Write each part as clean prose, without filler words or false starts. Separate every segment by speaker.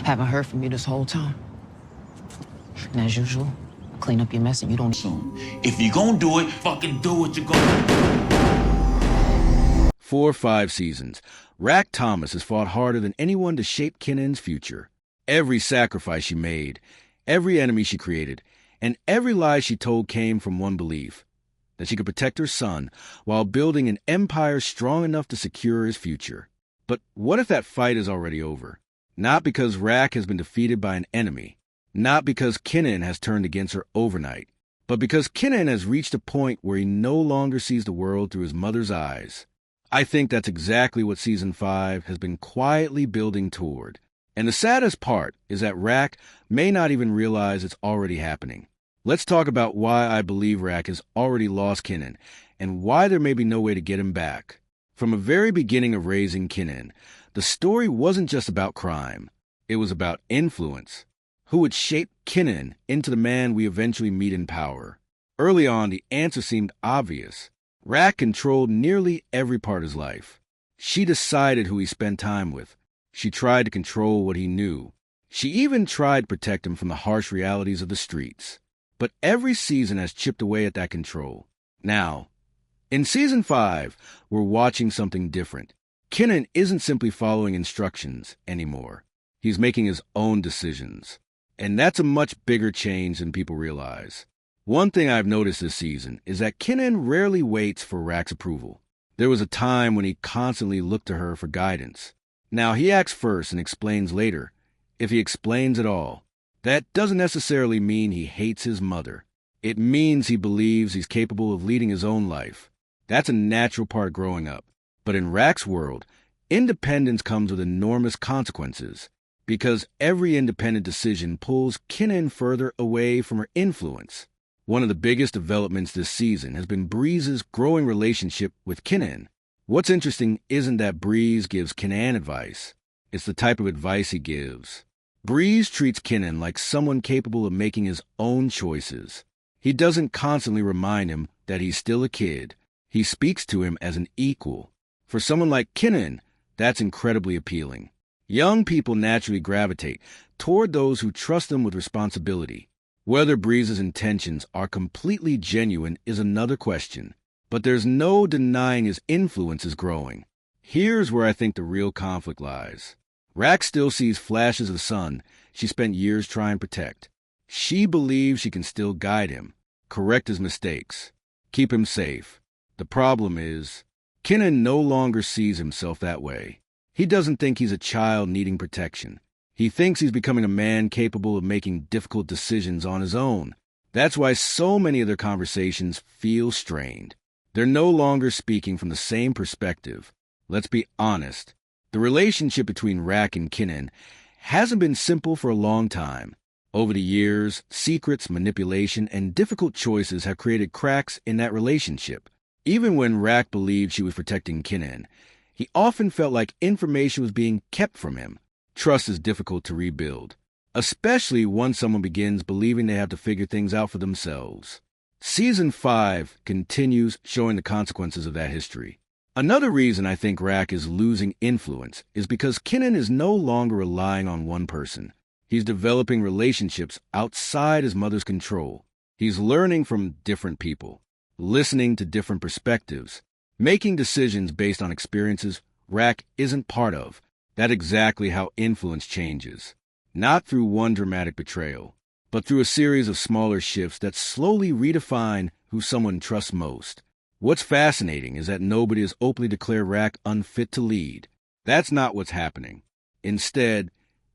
Speaker 1: Haven't heard from you this whole time. And as usual, clean up your mess and you don't...
Speaker 2: If you're gonna do it, fucking do what you're gonna
Speaker 3: do. 4 or 5 seasons, Rack Thomas has fought harder than anyone to shape Kanan's future. Every sacrifice she made, every enemy she created, and every lie she told came from one belief: that she could protect her son while building an empire strong enough to secure his future. But what if that fight is already over? Not because Rack has been defeated by an enemy, not because Kanan has turned against her overnight, but because Kanan has reached a point where he no longer sees the world through his mother's eyes. I think that's exactly what Season 5 has been quietly building toward. And the saddest part is that Rack may not even realize it's already happening. Let's talk about why I believe Rack has already lost Kanan, and why there may be no way to get him back. From the very beginning of raising Kanan, the story wasn't just about crime. It was about influence. Who would shape Kanan into the man we eventually meet in power? Early on, the answer seemed obvious. Rack controlled nearly every part of his life. She decided who he spent time with. She tried to control what he knew. She even tried to protect him from the harsh realities of the streets. But every season has chipped away at that control. Now, in Season 5, we're watching something different. Kanan isn't simply following instructions anymore. He's making his own decisions. And that's a much bigger change than people realize. One thing I've noticed this season is that Kanan rarely waits for Rack's approval. There was a time when he constantly looked to her for guidance. Now, he acts first and explains later, if he explains at all. That doesn't necessarily mean he hates his mother. It means he believes he's capable of leading his own life. That's a natural part of growing up. But in Rack's world, independence comes with enormous consequences, because every independent decision pulls Kanan further away from her influence. One of the biggest developments this season has been Breeze's growing relationship with Kanan. What's interesting isn't that Breeze gives Kanan advice. It's the type of advice he gives. Breeze treats Kanan like someone capable of making his own choices. He doesn't constantly remind him that he's still a kid. He speaks to him as an equal. For someone like Kanan, that's incredibly appealing. Young people naturally gravitate toward those who trust them with responsibility. Whether Breeze's intentions are completely genuine is another question. But there's no denying his influence is growing. Here's where I think the real conflict lies. Rack still sees flashes of the son she spent years trying to protect. She believes she can still guide him, correct his mistakes, keep him safe. The problem is, Kanan no longer sees himself that way. He doesn't think he's a child needing protection. He thinks he's becoming a man capable of making difficult decisions on his own. That's why so many of their conversations feel strained. They're no longer speaking from the same perspective. Let's be honest. The relationship between Rack and Kanan hasn't been simple for a long time. Over the years, secrets, manipulation, and difficult choices have created cracks in that relationship. Even when Rack believed she was protecting Kanan, he often felt like information was being kept from him. Trust is difficult to rebuild, especially once someone begins believing they have to figure things out for themselves. Season 5 continues showing the consequences of that history. Another reason I think Rack is losing influence is because Kanan is no longer relying on one person. He's developing relationships outside his mother's control. He's learning from different people, listening to different perspectives, making decisions based on experiences Rack isn't part of. That's exactly how influence changes. Not through one dramatic betrayal, but through a series of smaller shifts that slowly redefine who someone trusts most. What's fascinating is that nobody has openly declared Rack unfit to lead. That's not what's happening. Instead,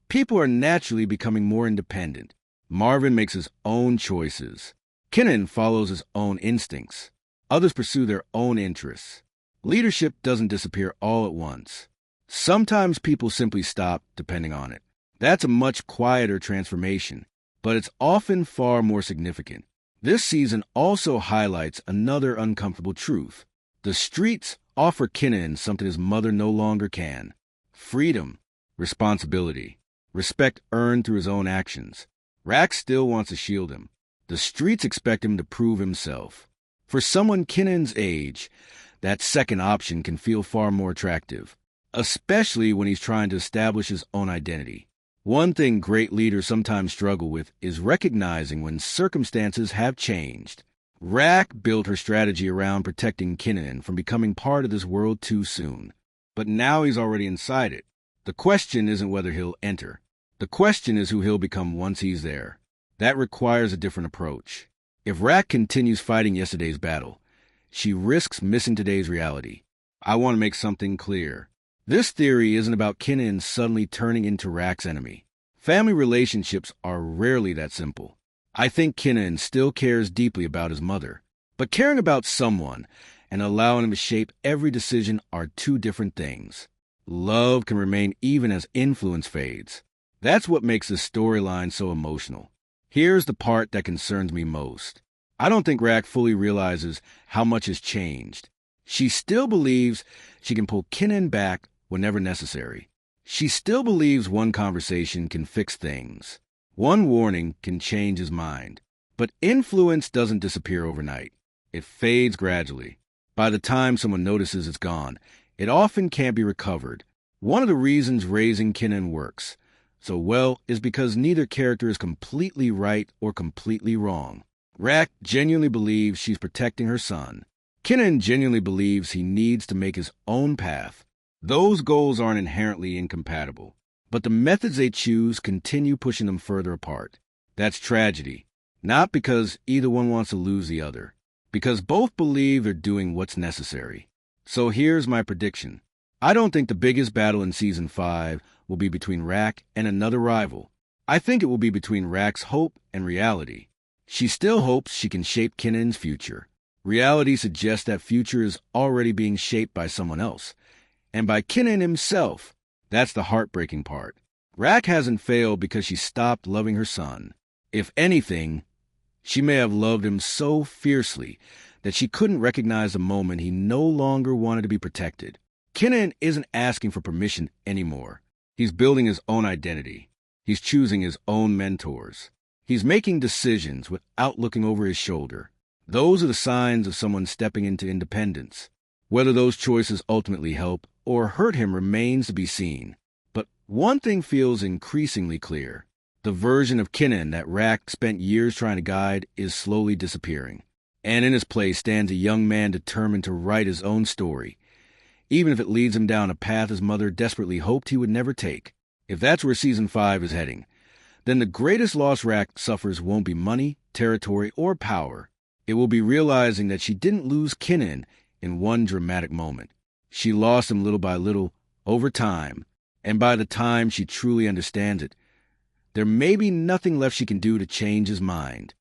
Speaker 3: people are naturally becoming more independent. Marvin makes his own choices. Kanan follows his own instincts. Others pursue their own interests. Leadership doesn't disappear all at once. Sometimes people simply stop depending on it. That's a much quieter transformation, but it's often far more significant. This season also highlights another uncomfortable truth. The streets offer Kanan something his mother no longer can: freedom, responsibility, respect earned through his own actions. Rack still wants to shield him. The streets expect him to prove himself. For someone Kanan's age, that second option can feel far more attractive, especially when he's trying to establish his own identity. One thing great leaders sometimes struggle with is recognizing when circumstances have changed. Rack built her strategy around protecting Kanan from becoming part of this world too soon. But now he's already inside it. The question isn't whether he'll enter. The question is who he'll become once he's there. That requires a different approach. If Rack continues fighting yesterday's battle, she risks missing today's reality. I want to make something clear. This theory isn't about Kanan suddenly turning into Rack's enemy. Family relationships are rarely that simple. I think Kanan still cares deeply about his mother, but caring about someone and allowing him to shape every decision are two different things. Love can remain even as influence fades. That's what makes this storyline so emotional. Here's the part that concerns me most. I don't think Rack fully realizes how much has changed. She still believes she can pull Kanan back whenever necessary. She still believes one conversation can fix things. One warning can change his mind. But influence doesn't disappear overnight. It fades gradually. By the time someone notices it's gone, it often can't be recovered. One of the reasons raising Kanan works so well is because neither character is completely right or completely wrong. Rack genuinely believes she's protecting her son. Kanan genuinely believes he needs to make his own path. Those goals aren't inherently incompatible, but the methods they choose continue pushing them further apart. That's tragedy, not because either one wants to lose the other, because both believe they're doing what's necessary. So here's my prediction. I don't think the biggest battle in Season 5 will be between Rack and another rival. I think it will be between Rack's hope and reality. She still hopes she can shape Kanan's future. Reality suggests that future is already being shaped by someone else, and by Kanan himself. That's the heartbreaking part. Rack hasn't failed because she stopped loving her son. If anything, she may have loved him so fiercely that she couldn't recognize the moment he no longer wanted to be protected. Kanan isn't asking for permission anymore. He's building his own identity. He's choosing his own mentors. He's making decisions without looking over his shoulder. Those are the signs of someone stepping into independence. Whether those choices ultimately help or hurt him remains to be seen. But one thing feels increasingly clear. The version of Kanan that Rack spent years trying to guide is slowly disappearing. And in his place stands a young man determined to write his own story, even if it leads him down a path his mother desperately hoped he would never take. If that's where Season 5 is heading, then the greatest loss Rack suffers won't be money, territory, or power. It will be realizing that she didn't lose Kanan in one dramatic moment. She lost him little by little, over time, and by the time she truly understands it, there may be nothing left she can do to change his mind.